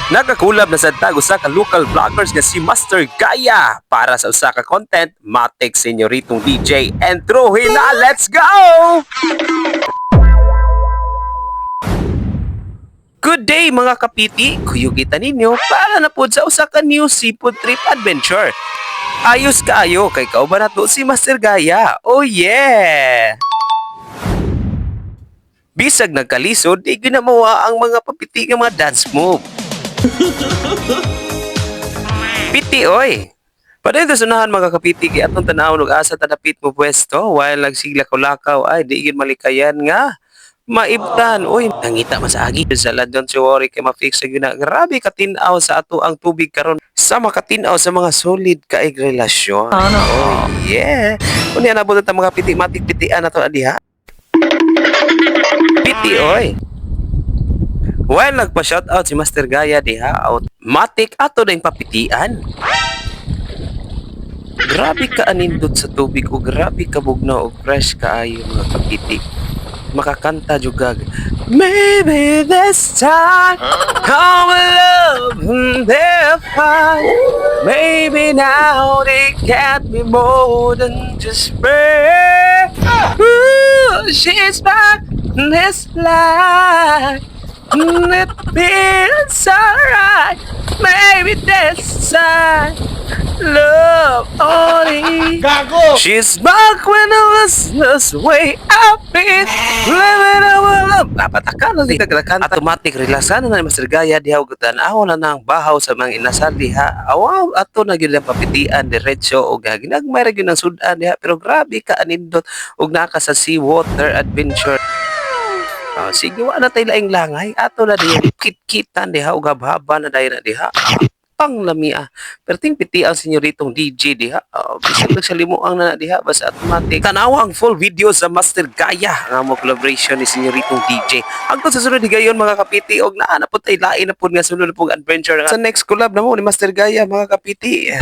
Nagakulab na sa tag usa ka local vloggers nga si Master Gaya para sa usa ka content matik senyoritong DJ and truhin na. Let's go! Good day mga kapiti, kuyugita ninyo para na pod sa usa ka new seafood trip adventure. Ayos kaayo kay kauban nato si Master Gaya. Oh yeah! Bisag nagkalisod, di ginamawa ang mga papiti nga mga dance move. Piti oy! Paday ito sunahan mga kapiti kay atong tanaw og asa tadapit mo pwesto while nagsigla lakaw ay di gid malikayan nga maibtan. Uy, nangita masagi sa London Worry kay ma-fix na grabe katinaw sa ato ang tubig karon sa makatinaw sa mga solid kaig relasyon. Oh yeah! Unya nabot ta mga piti matik pitian nato diha. Piti oy! While nagpa-shoutout si Master Gaya diha, matik ato na yung papitian. Grabe ka anindot sa tubig o grabe ka bugnaw o fresh kaayo mga kapiti. Makakanta jugag. Maybe this time our love will fight. Maybe now they can't be more than just friends. Ooh, she's back in this life. It feels alright. Maybe this time love only. Gago! She's back when I was lost way up in living our love. Napatakan na din naglakan. Automatic relaxan na ni Master Gaya diha ug tan-aw na nang bahaw sa mga inasal diha. Awaw ato na gyud ang papitian diretso ug ginagmay ra gyud ang sudan diha pero grabe ka anindot ug naka sa sea water adventure. Sige wa na tay laing langay ato na diha kit-kitan diha ug haba na dayon na diha. Pang lamia. Pero ting piti ang senyoritong DJ diha. Bisag nagsalimuang na diha basta automatic. Tanawa ang full video sa Master Gaya nga mo collaboration ni senyoritong DJ. Hangtod sa sunod higayon mga kapiti og naa na pud tay lain na pud nga sunod pug adventure sa next collab na mo ni Master Gaya mga kapiti.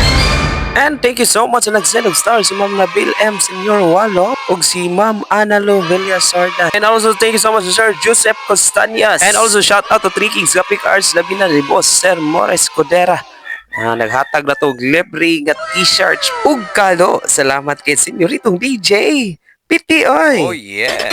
And thank you so much sa nag-send of stars si Ma'am Nabil M. Senyor Walo ug si Ma'am Analo Villasarda. And also thank you so much to Sir Joseph Costañas. And also shout out to Three Kings Graphic Arts Labina ni Boss Sir Morris Codera. Naghatag na to libre nga t-shirt ug kado. Salamat kay senyoritong DJ. Piti oy. Oh yeah.